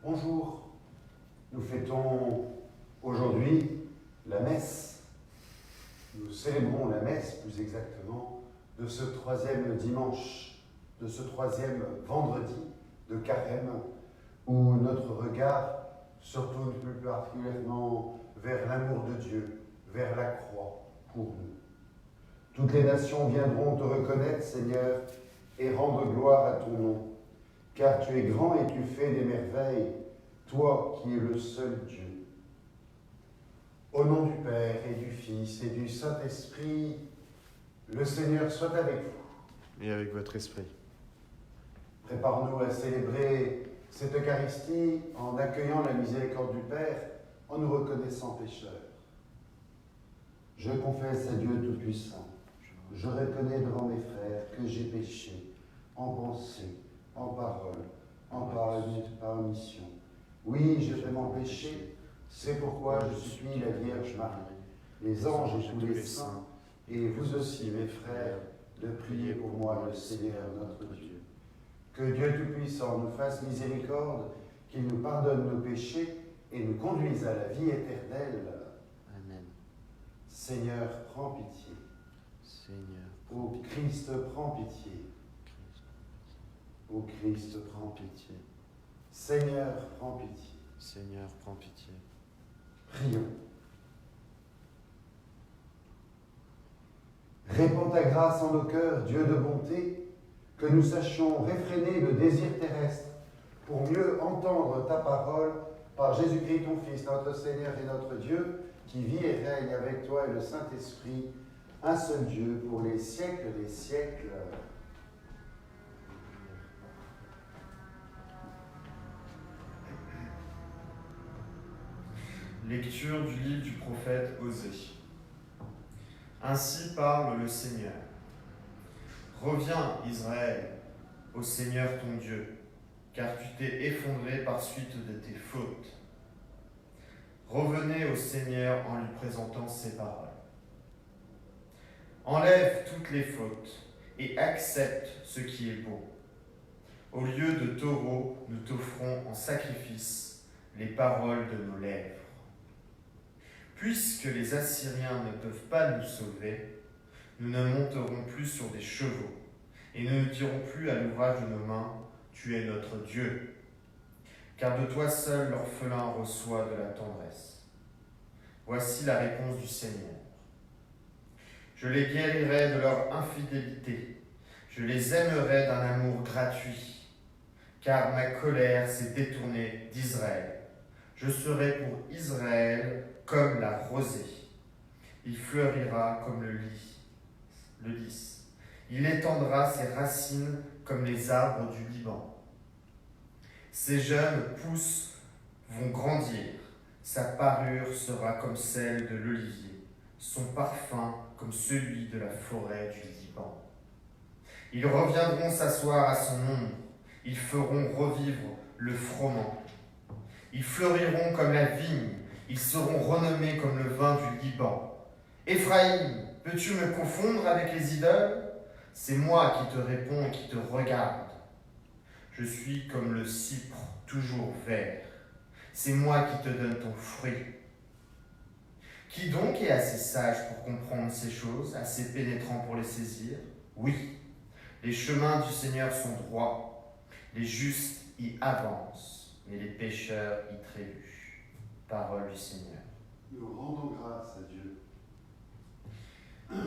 Bonjour, nous fêtons aujourd'hui la messe. Nous célébrons la messe, plus exactement, de ce troisième dimanche, de ce troisième vendredi de Carême, où notre regard se tourne plus particulièrement vers l'amour de Dieu, vers la croix pour nous. Toutes les nations viendront te reconnaître, Seigneur, et rendre gloire à ton nom, car tu es grand et tu fais des merveilles, toi qui es le seul Dieu. Au nom du Père et du Fils et du Saint-Esprit, le Seigneur soit avec vous. Et avec votre esprit. Préparons-nous à célébrer cette Eucharistie en accueillant la miséricorde du Père, en nous reconnaissant pécheurs. Je confesse à Dieu Tout-Puissant, je reconnais devant mes frères que j'ai péché, en pensée, en parole, en par omission. Oui, j'ai vraiment péché, c'est pourquoi je supplie la Vierge Marie, les anges et tous les saints, et vous aussi, mes frères, de prier pour moi, le Seigneur notre Dieu. Que Dieu Tout-Puissant nous fasse miséricorde, qu'il nous pardonne nos péchés et nous conduise à la vie éternelle. Amen. Seigneur, prends pitié. Seigneur, Ô Christ, prends pitié. Ô Christ, prends pitié. Seigneur, prends pitié. Seigneur, prends pitié. Prions. Répands ta grâce en nos cœurs, Dieu de bonté, que nous sachions réfréner le désir terrestre pour mieux entendre ta parole par Jésus-Christ, ton Fils, notre Seigneur et notre Dieu, qui vit et règne avec toi et le Saint-Esprit, un seul Dieu, pour les siècles des siècles. Lecture du livre du prophète Osée. Ainsi parle le Seigneur. Reviens, Israël, au Seigneur ton Dieu, car tu t'es effondré par suite de tes fautes. Revenez au Seigneur en lui présentant ses paroles. Enlève toutes les fautes et accepte ce qui est beau. Au lieu de taureaux, nous t'offrons en sacrifice les paroles de nos lèvres. Puisque les Assyriens ne peuvent pas nous sauver, nous ne monterons plus sur des chevaux, et nous ne dirons plus à l'ouvrage de nos mains, tu es notre Dieu. Car de toi seul l'orphelin reçoit de la tendresse. Voici la réponse du Seigneur. Je les guérirai de leur infidélité, je les aimerai d'un amour gratuit, car ma colère s'est détournée d'Israël. Je serai pour Israël comme la rosée. Il fleurira comme le lys. Il étendra ses racines comme les arbres du Liban. Ses jeunes pousses vont grandir. Sa parure sera comme celle de l'olivier, son parfum comme celui de la forêt du Liban. Ils reviendront s'asseoir à son ombre. Ils feront revivre le froment. Ils fleuriront comme la vigne. Ils seront renommés comme le vin du Liban. Éphraïm, peux-tu me confondre avec les idoles? C'est moi qui te réponds et qui te regarde. Je suis comme le cypre, toujours vert. C'est moi qui te donne ton fruit. Qui donc est assez sage pour comprendre ces choses, assez pénétrant pour les saisir? Oui, les chemins du Seigneur sont droits. Les justes y avancent, mais les pécheurs y trébuchent. Parole du Seigneur. Nous rendons grâce à Dieu.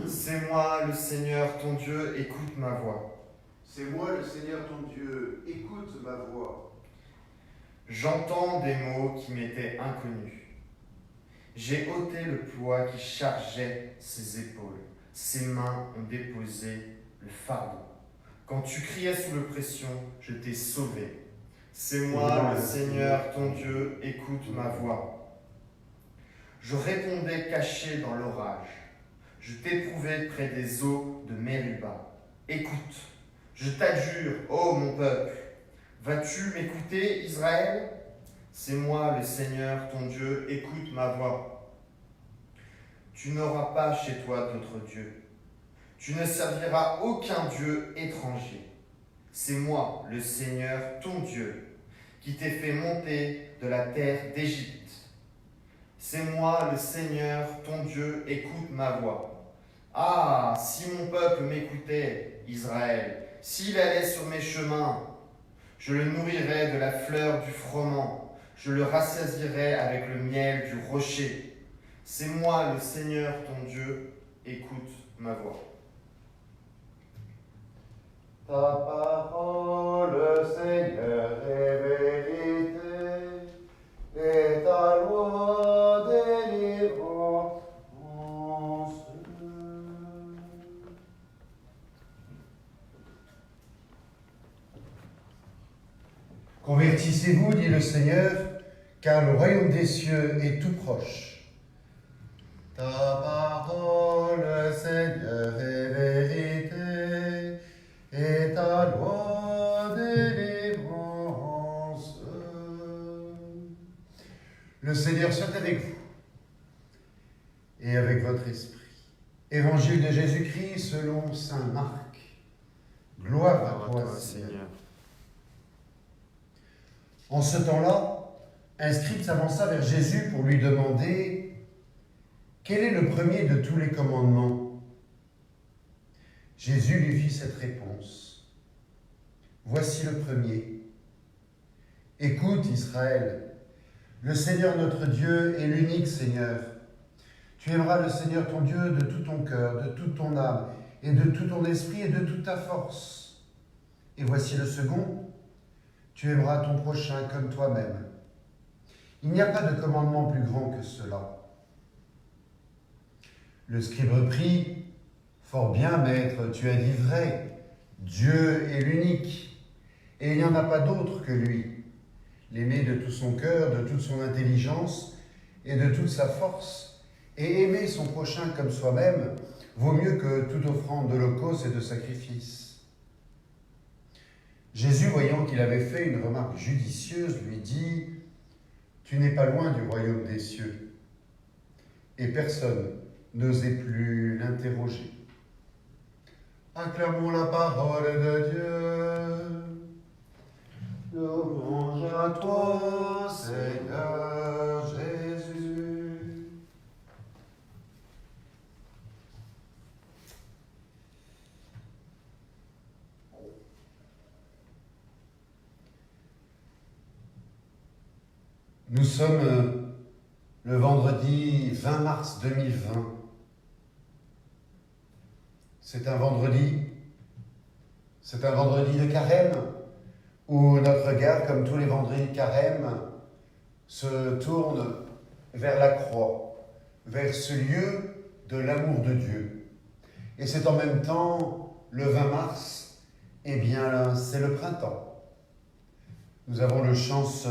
C'est moi, le Seigneur, ton Dieu, écoute ma voix. C'est moi le Seigneur ton Dieu, écoute ma voix. J'entends des mots qui m'étaient inconnus. J'ai ôté le poids qui chargeait ses épaules. Ses mains ont déposé le fardeau. Quand tu criais sous l'oppression, je t'ai sauvé. C'est moi, le Seigneur, ton Dieu, écoute ma voix. Je répondais caché dans l'orage. Je t'éprouvais près des eaux de Mériba. Écoute, je t'adjure, ô mon peuple. Vas-tu m'écouter, Israël? C'est moi, le Seigneur, ton Dieu, écoute ma voix. Tu n'auras pas chez toi d'autre Dieu. Tu ne serviras aucun Dieu étranger. C'est moi, le Seigneur, ton Dieu, qui t'ai fait monter de la terre d'Égypte. C'est moi, le Seigneur, ton Dieu, écoute ma voix. Ah, si mon peuple m'écoutait, Israël, s'il allait sur mes chemins, je le nourrirais de la fleur du froment, je le rassasierais avec le miel du rocher. C'est moi, le Seigneur, ton Dieu, écoute ma voix. Ta parole, Seigneur, est vérité, et ta loi délivrance. Convertissez-vous, dit le Seigneur, car le royaume des cieux est tout proche. Ta parole, Seigneur, est vérité, et ta loi délivrance. Le Seigneur soit avec vous et avec votre esprit. Évangile de Jésus-Christ selon saint Marc. Gloire à toi, Seigneur. En ce temps-là, un scribe s'avança vers Jésus pour lui demander « Quel est le premier de tous les commandements ?» Jésus lui fit cette réponse. « Voici le premier. Écoute, Israël, le Seigneur notre Dieu est l'unique Seigneur. Tu aimeras le Seigneur ton Dieu de tout ton cœur, de toute ton âme, et de tout ton esprit et de toute ta force. Et voici le second. Tu aimeras ton prochain comme toi-même. Il n'y a pas de commandement plus grand que cela. » Le scribe reprit, « Fort bien, maître, tu as dit vrai. Dieu est l'unique, et il n'y en a pas d'autre que lui. L'aimer de tout son cœur, de toute son intelligence et de toute sa force, et aimer son prochain comme soi-même, vaut mieux que toute offrande d'holocauste et de sacrifice. » Jésus, voyant qu'il avait fait une remarque judicieuse, lui dit « Tu n'es pas loin du royaume des cieux. » Et personne n'osait plus l'interroger. Acclamons la parole de Dieu. Louange à toi, Seigneur Jésus. Nous sommes le vendredi 20 mars 2020. C'est un vendredi de carême, où notre regard, comme tous les vendredis de carême, se tourne vers la croix, vers ce lieu de l'amour de Dieu. Et c'est en même temps, le 20 mars, eh bien, c'est le printemps. Nous avons la chance,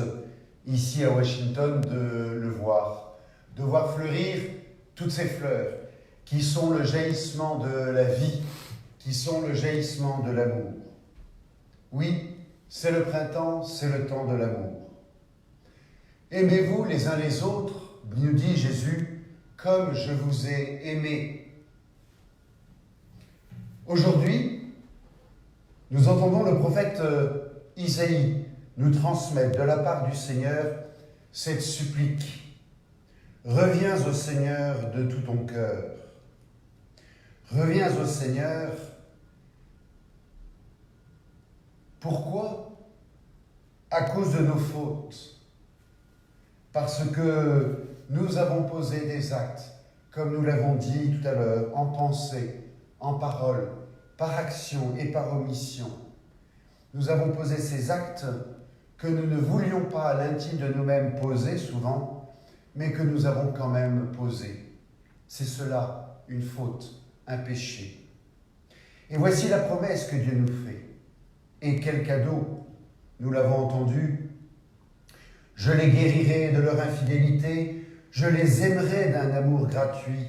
ici à Washington, de voir fleurir toutes ces fleurs qui sont le jaillissement de la vie, qui sont le jaillissement de l'amour. Oui, c'est le printemps, c'est le temps de l'amour. Aimez-vous les uns les autres, nous dit Jésus, comme je vous ai aimé. Aujourd'hui, nous entendons le prophète Isaïe nous transmettre de la part du Seigneur cette supplique. Reviens au Seigneur de tout ton cœur. Reviens au Seigneur. Pourquoi ? À cause de nos fautes. Parce que nous avons posé des actes, comme nous l'avons dit tout à l'heure, en pensée, en parole, par action et par omission. Nous avons posé ces actes que nous ne voulions pas à l'intime de nous-mêmes poser souvent, mais que nous avons quand même posés. C'est cela, une faute, un péché. Et voici la promesse que Dieu nous fait. Et quel cadeau, nous l'avons entendu. Je les guérirai de leur infidélité, je les aimerai d'un amour gratuit,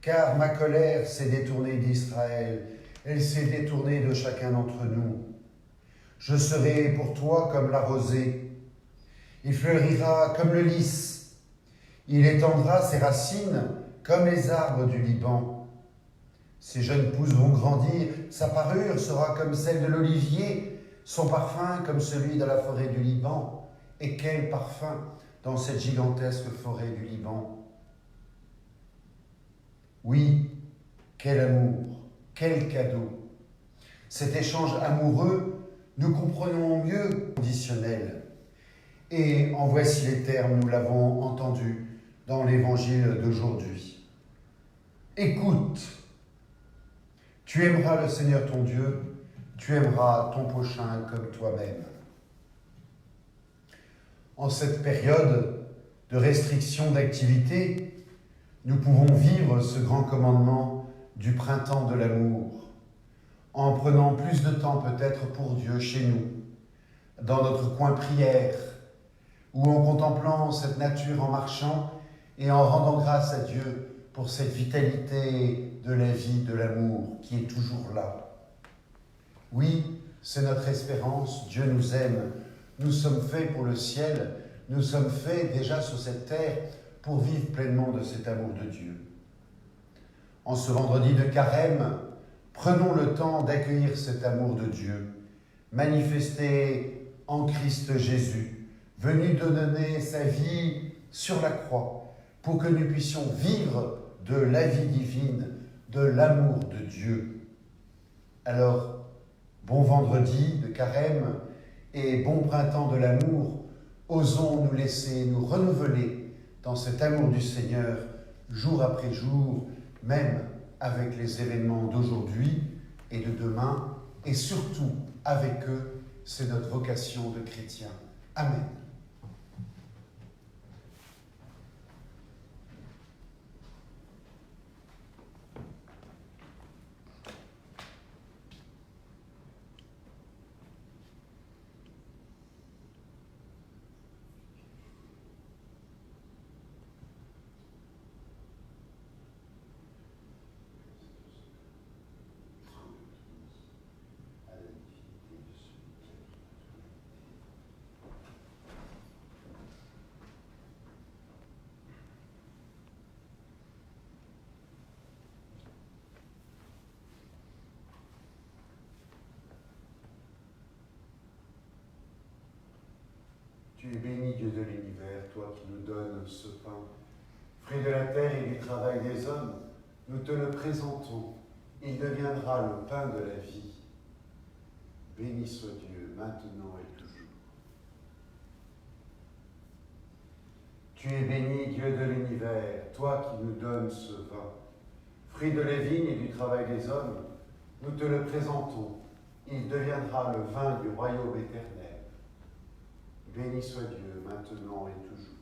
car ma colère s'est détournée d'Israël, elle s'est détournée de chacun d'entre nous. Je serai pour toi comme la rosée, il fleurira comme le lys, il étendra ses racines comme les arbres du Liban. Ses jeunes pousses vont grandir, sa parure sera comme celle de l'olivier, son parfum comme celui de la forêt du Liban. Et quel parfum dans cette gigantesque forêt du Liban. Oui, quel amour, quel cadeau. Cet échange amoureux, nous comprenons mieux conditionnel. Et en voici les termes, nous l'avons entendu dans l'évangile d'aujourd'hui. Écoute, tu aimeras le Seigneur ton Dieu, tu aimeras ton prochain comme toi-même. En cette période de restriction d'activité, nous pouvons vivre ce grand commandement du printemps de l'amour, en prenant plus de temps peut-être pour Dieu chez nous, dans notre coin prière, ou en contemplant cette nature en marchant et en rendant grâce à Dieu pour cette vitalité de la vie, de l'amour qui est toujours là. Oui, c'est notre espérance, Dieu nous aime, nous sommes faits pour le ciel, nous sommes faits déjà sur cette terre pour vivre pleinement de cet amour de Dieu. En ce vendredi de carême, prenons le temps d'accueillir cet amour de Dieu, manifesté en Christ Jésus, venu de donner sa vie sur la croix, pour que nous puissions vivre de la vie divine, de l'amour de Dieu. Alors, bon vendredi de carême et bon printemps de l'amour, osons nous laisser nous renouveler dans cet amour du Seigneur, jour après jour, même avec les événements d'aujourd'hui et de demain, et surtout avec eux, c'est notre vocation de chrétien. Amen. Tu es béni, Dieu de l'univers, toi qui nous donnes ce pain, fruit de la terre et du travail des hommes, nous te le présentons. Il deviendra le pain de la vie. Béni soit Dieu, maintenant et toujours. Tu es béni, Dieu de l'univers, toi qui nous donnes ce vin, fruit de la vigne et du travail des hommes, nous te le présentons. Il deviendra le vin du royaume éternel. Béni soit Dieu, maintenant et toujours.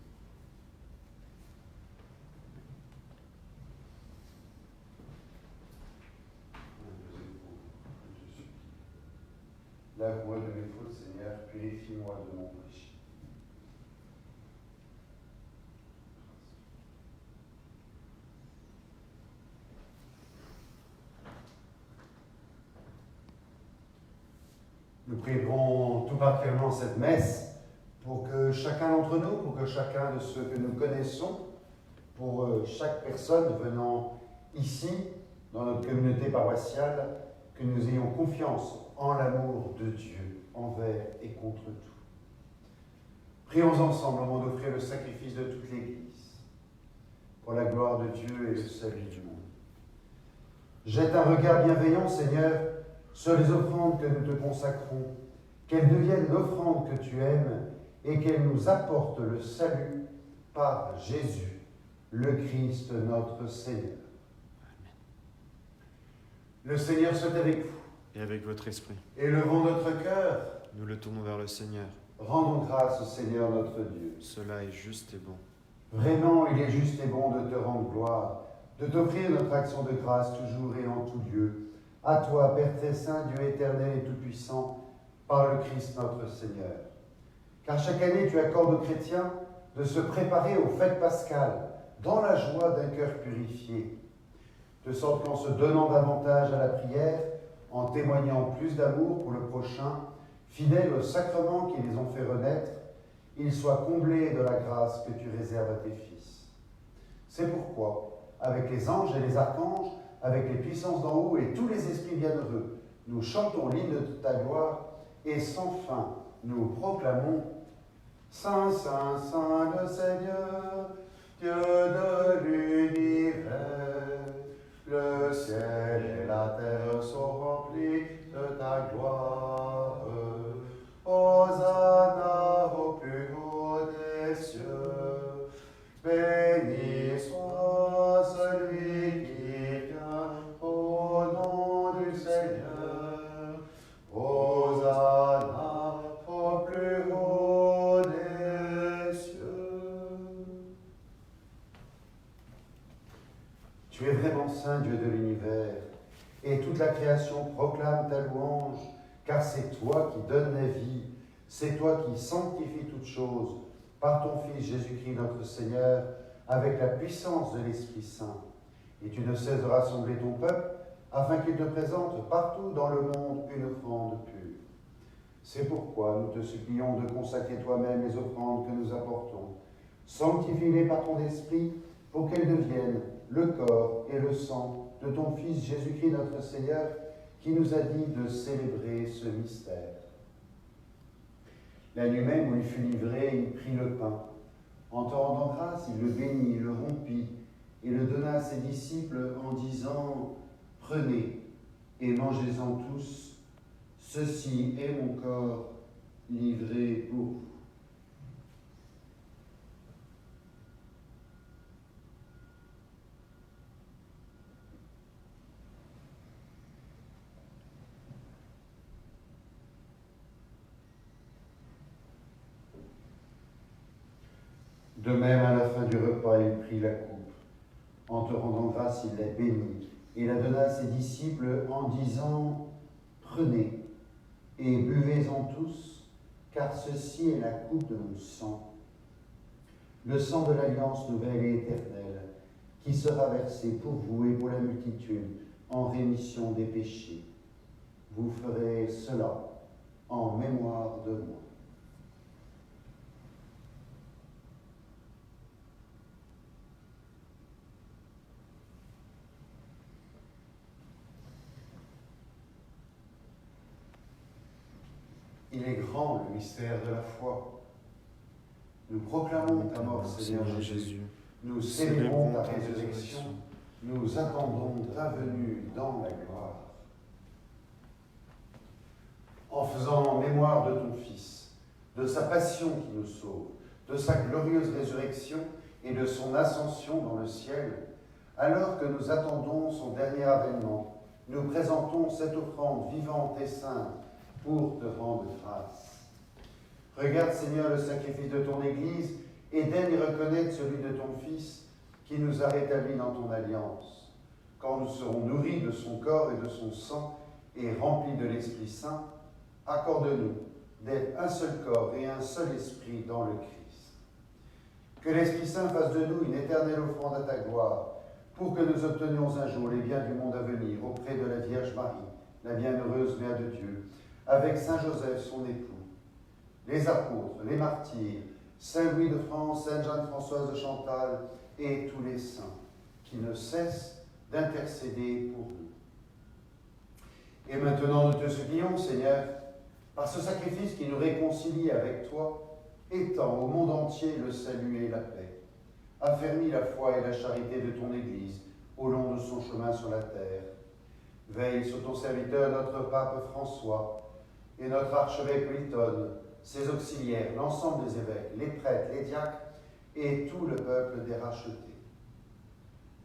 Lave-moi de mes fautes, Seigneur, purifie-moi de mon péché. Nous prierons tout particulièrement cette messe pour que chacun d'entre nous, pour que chacun de ceux que nous connaissons, pour chaque personne venant ici, dans notre communauté paroissiale, que nous ayons confiance en l'amour de Dieu, envers et contre tout. Prions ensemble au moment d'offrir le sacrifice de toute l'Église, pour la gloire de Dieu et le salut du monde. Jette un regard bienveillant, Seigneur, sur les offrandes que nous te consacrons, qu'elles deviennent l'offrande que tu aimes et qu'elles nous apportent le salut par Jésus, le Christ notre Seigneur. Amen. Le Seigneur soit avec vous. Et avec votre esprit, Élevons notre cœur. nous le tournons vers le Seigneur. Rendons grâce au Seigneur notre Dieu. Cela est juste et bon. Vraiment, il est juste et bon de te rendre gloire, de t'offrir notre action de grâce toujours et en tout lieu. À toi, Père très saint, Dieu éternel et tout-puissant, par le Christ notre Seigneur. Car chaque année, tu accordes aux chrétiens de se préparer aux fêtes pascales, dans la joie d'un cœur purifié, de sorte qu'en se donnant davantage à la prière, en témoignant plus d'amour pour le prochain, fidèles aux sacrements qui les ont fait renaître, ils soient comblés de la grâce que tu réserves à tes fils. C'est pourquoi, avec les anges et les archanges, avec les puissances d'en haut et tous les esprits bienheureux, nous chantons l'hymne de ta gloire et sans fin nous proclamons: Saint, Saint, Saint le Seigneur, Dieu de l'univers. Le ciel et la terre sont remplis de ta gloire. Hosanna au plus haut des cieux. Béni soit celui qui vient au nom du Seigneur. Hosanna au plus haut des cieux. Tu es vraiment saint, Dieu de l'univers, et toute la création proclame ta louange, car c'est toi qui donnes la vie, c'est toi qui sanctifies toutes choses par ton Fils Jésus-Christ notre Seigneur, avec la puissance de l'Esprit Saint. Et tu ne cesses de rassembler ton peuple, afin qu'il te présente partout dans le monde une offrande pure. C'est pourquoi nous te supplions de consacrer toi-même les offrandes que nous apportons. Sanctifie-les par ton Esprit, pour qu'elles deviennent le corps et le sang de ton Fils Jésus-Christ notre Seigneur, qui nous a dit de célébrer ce mystère. La nuit même où il fut livré, il prit le pain. En te rendant grâce, il le bénit, le rompit et le donna à ses disciples en disant « Prenez et mangez-en tous, ceci est mon corps livré pour vous. » De même, à la fin du repas, il prit la coupe. En te rendant grâce, il la bénit et la donna à ses disciples en disant « Prenez et buvez-en tous, car ceci est la coupe de mon sang, le sang de l'alliance nouvelle et éternelle, qui sera versé pour vous et pour la multitude en rémission des péchés. Vous ferez cela en mémoire de moi. » Il est grand le mystère de la foi. Nous proclamons ta mort, Seigneur Jésus. Nous célébrons ta résurrection. Nous attendons ta venue dans la gloire. En faisant mémoire de ton Fils, de sa passion qui nous sauve, de sa glorieuse résurrection et de son ascension dans le ciel, alors que nous attendons son dernier avènement, nous présentons cette offrande vivante et sainte pour te rendre grâce. Regarde, Seigneur, le sacrifice de ton Église et daigne reconnaître celui de ton Fils qui nous a rétablis dans ton alliance. Quand nous serons nourris de son corps et de son sang et remplis de l'Esprit Saint, accorde-nous d'être un seul corps et un seul esprit dans le Christ. Que l'Esprit Saint fasse de nous une éternelle offrande à ta gloire, pour que nous obtenions un jour les biens du monde à venir auprès de la Vierge Marie, la bienheureuse Mère de Dieu, avec Saint Joseph, son époux, les apôtres, les martyrs, Saint Louis de France, Sainte Jeanne-Françoise de Chantal et tous les saints qui ne cessent d'intercéder pour nous. Et maintenant, nous te supplions, Seigneur, par ce sacrifice qui nous réconcilie avec toi, étends au monde entier le salut et la paix. Affermis la foi et la charité de ton Église au long de son chemin sur la terre. Veille sur ton serviteur, notre pape François, et notre archevêque Polytone, ses auxiliaires, l'ensemble des évêques, les prêtres, les diacres et tout le peuple des rachetés.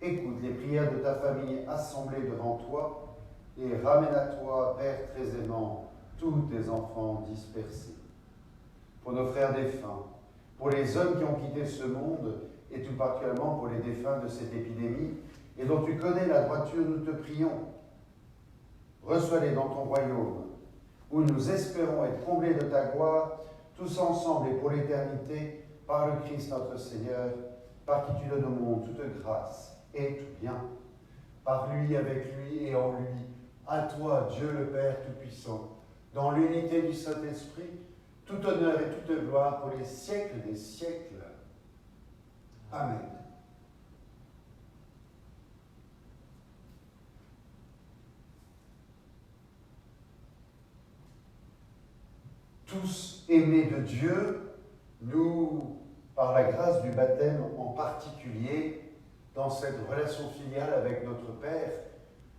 Écoute les prières de ta famille assemblée devant toi et ramène à toi, Père très aimant, tous tes enfants dispersés. Pour nos frères défunts, pour les hommes qui ont quitté ce monde et tout particulièrement pour les défunts de cette épidémie et dont tu connais la droiture, nous te prions. Reçois-les dans ton royaume, où nous espérons être comblés de ta gloire, tous ensemble et pour l'éternité, par le Christ notre Seigneur, par qui tu donnes au monde toute grâce et tout bien. Par lui, avec lui et en lui, à toi, Dieu le Père Tout-Puissant, dans l'unité du Saint-Esprit, tout honneur et toute gloire pour les siècles des siècles. Amen. Tous aimés de Dieu, nous, par la grâce du baptême en particulier, dans cette relation filiale avec notre Père,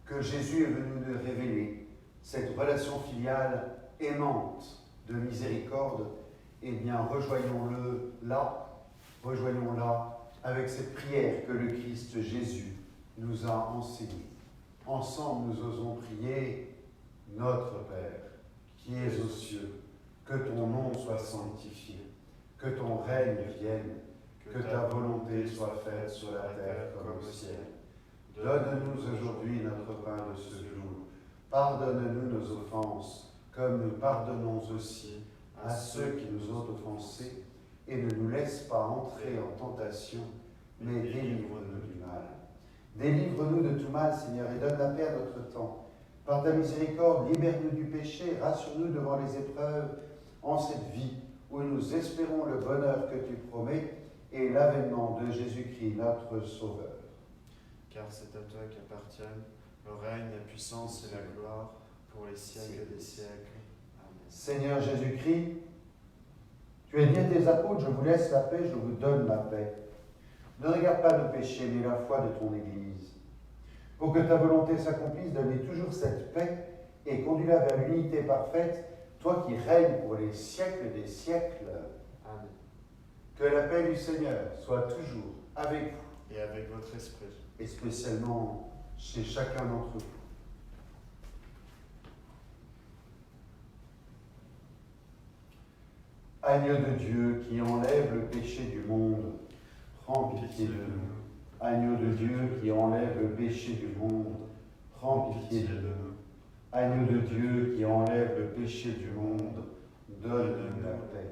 que Jésus est venu nous révéler, cette relation filiale aimante de miséricorde, eh bien rejoignons-la avec cette prière que le Christ Jésus nous a enseignée. Ensemble, nous osons prier notre Père, qui es aux cieux, que ton nom soit sanctifié, que ton règne vienne, que ta volonté soit faite sur la terre comme au ciel. Donne-nous aujourd'hui notre pain de ce jour. Pardonne-nous nos offenses, comme nous pardonnons aussi à ceux qui nous ont offensés, et ne nous laisse pas entrer en tentation, mais délivre-nous du mal. Délivre-nous de tout mal, Seigneur, et donne la paix à notre temps. Par ta miséricorde, libère-nous du péché, rassure-nous devant les épreuves en cette vie où nous espérons le bonheur que tu promets et l'avènement de Jésus-Christ, notre Sauveur. Car c'est à toi qu'appartiennent le règne, la puissance et la gloire pour les siècles des siècles. Amen. Seigneur Jésus-Christ, tu as dit à tes apôtres, je vous laisse la paix, je vous donne la paix. Ne regarde pas nos péchés, mais la foi de ton Église. Pour que ta volonté s'accomplisse, donne-lui toujours cette paix et conduis-la vers l'unité parfaite, toi qui règnes pour les siècles des siècles. Amen. Que la paix du Seigneur soit toujours avec vous, Et avec votre esprit. et spécialement chez chacun d'entre vous. Agneau de Dieu qui enlève le péché du monde, prends pitié de nous. Agneau de Dieu qui enlève le péché du monde, prends pitié de nous. Agneau de Dieu qui enlève le péché du monde, donne-nous la paix.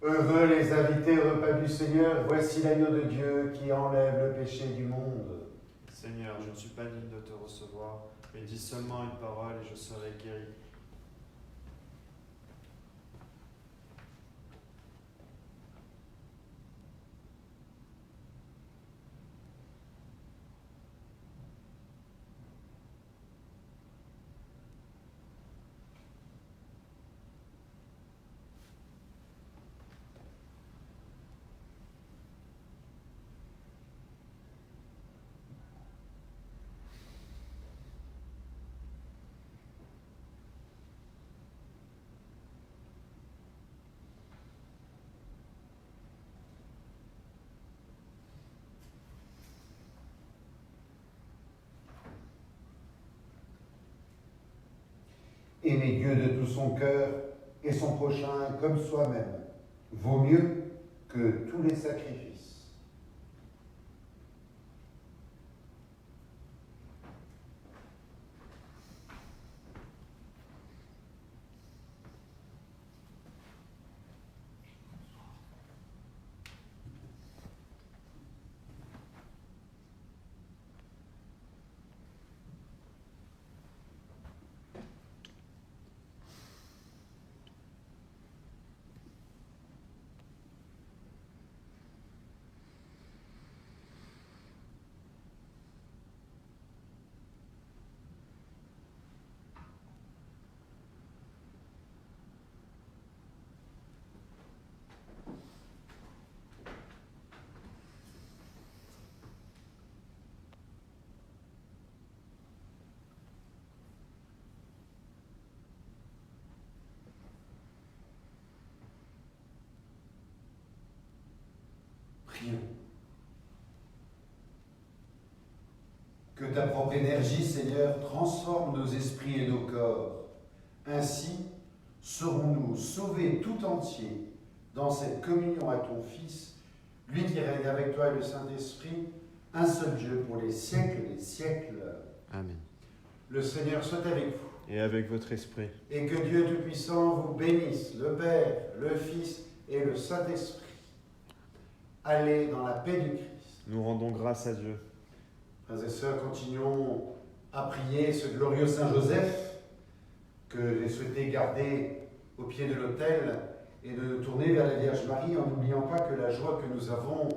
Heureux les invités au repas du Seigneur, voici l'agneau de Dieu qui enlève le péché du monde. Seigneur, je ne suis pas digne de te recevoir, mais dis seulement une parole et je serai guéri. Aimer Dieu de tout son cœur et son prochain comme soi-même vaut mieux que tous les sacrifices. Prions. Que ta propre énergie, Seigneur, transforme nos esprits et nos corps. Ainsi, serons-nous sauvés tout entiers dans cette communion à ton Fils, lui qui règne avec toi et le Saint-Esprit, un seul Dieu pour les siècles des siècles. Amen. Le Seigneur soit avec vous. Et avec votre esprit. Et que Dieu Tout-Puissant vous bénisse, le Père, le Fils et le Saint-Esprit. Allez dans la paix du Christ. Nous rendons grâce à Dieu. Frères et sœurs, continuons à prier ce glorieux Saint Joseph que j'ai souhaité garder au pied de l'autel et de nous tourner vers la Vierge Marie en n'oubliant pas que la la joie que nous avons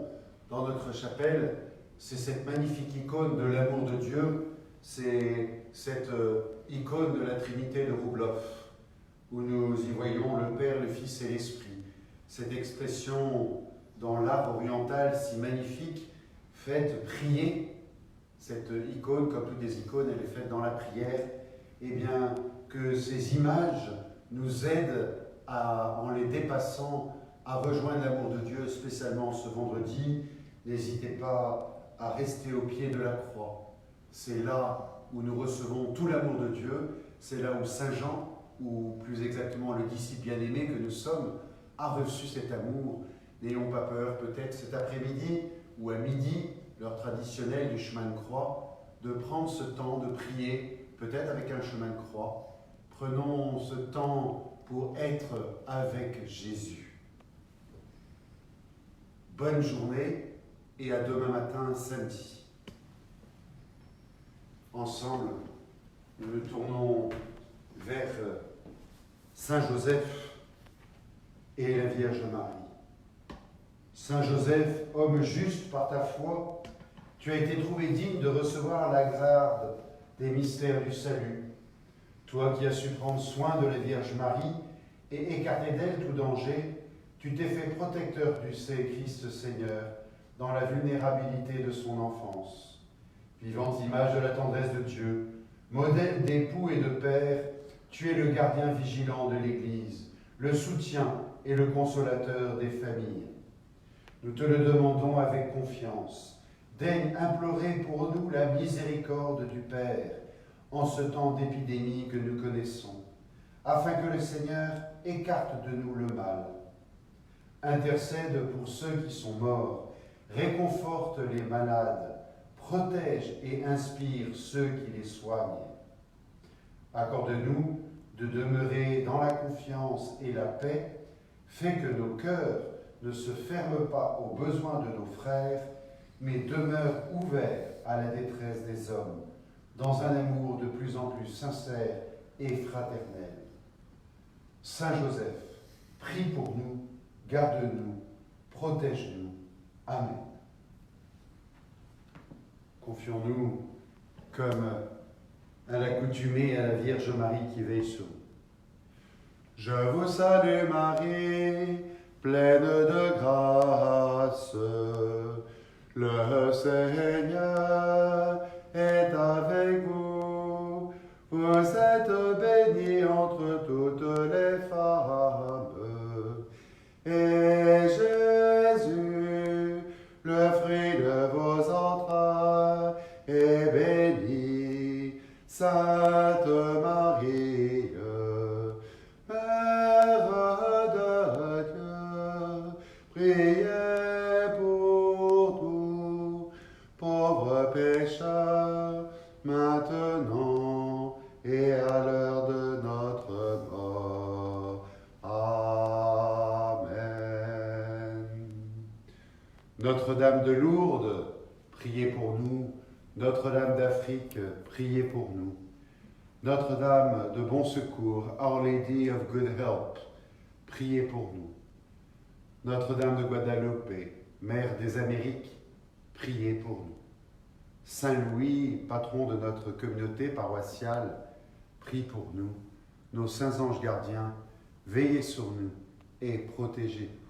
dans notre chapelle, c'est cette magnifique icône de l'amour de Dieu, c'est cette icône de la Trinité de Roublev, où nous y voyons le Père, le Fils et l'Esprit. Cette expression dans l'art oriental si magnifique, faite prier, cette icône, comme toutes les icônes, elle est faite dans la prière, et bien que ces images nous aident en les dépassant, à rejoindre l'amour de Dieu, spécialement ce vendredi. N'hésitez pas à rester au pied de la croix. C'est là où nous recevons tout l'amour de Dieu, c'est là où Saint Jean, ou plus exactement le disciple bien-aimé que nous sommes, a reçu cet amour. N'ayons pas peur, peut-être cet après-midi ou à midi, l'heure traditionnelle du chemin de croix, de prendre ce temps de prier, peut-être avec un chemin de croix. Prenons ce temps pour être avec Jésus. Bonne journée et à demain matin, samedi. Ensemble, nous nous tournons vers Saint Joseph et la Vierge Marie. Saint Joseph, homme juste par ta foi, tu as été trouvé digne de recevoir la garde des mystères du salut. Toi qui as su prendre soin de la Vierge Marie et écarter d'elle tout danger, tu t'es fait protecteur du Christ Seigneur dans la vulnérabilité de son enfance. Vivante image de la tendresse de Dieu, modèle d'époux et de père, tu es le gardien vigilant de l'Église, le soutien et le consolateur des familles. Nous te le demandons avec confiance. Daigne implorer pour nous la miséricorde du Père en ce temps d'épidémie que nous connaissons, afin que le Seigneur écarte de nous le mal. Intercède pour ceux qui sont morts, réconforte les malades, protège et inspire ceux qui les soignent. Accorde-nous de demeurer dans la confiance et la paix, fais que nos cœurs ne se ferment pas aux besoins de nos frères, mais demeurent ouverts à la détresse des hommes, dans un amour de plus en plus sincère et fraternel. Saint Joseph, prie pour nous, garde-nous, protège-nous. Amen. Confions-nous comme à l'accoutumée à la Vierge Marie qui veille sur nous. Je vous salue Marie, pleine de grâce, le Seigneur est avec vous. Vous êtes bénie entre toutes les femmes, et Jésus, le fruit de vos entrailles, est béni. Sainte Marie, Mère de Dieu, priez pour nous, pauvres pécheurs, maintenant et à l'heure de notre mort. Amen. Notre-Dame de Lourdes, priez pour nous. Notre-Dame d'Afrique, priez pour nous. Notre-Dame de Bon Secours, Our Lady of Good Help, priez pour nous. Notre-Dame de Guadalupe, Mère des Amériques, priez pour nous. Saint Louis, patron de notre communauté paroissiale, prie pour nous. Nos saints anges gardiens, veillez sur nous et protégez-nous.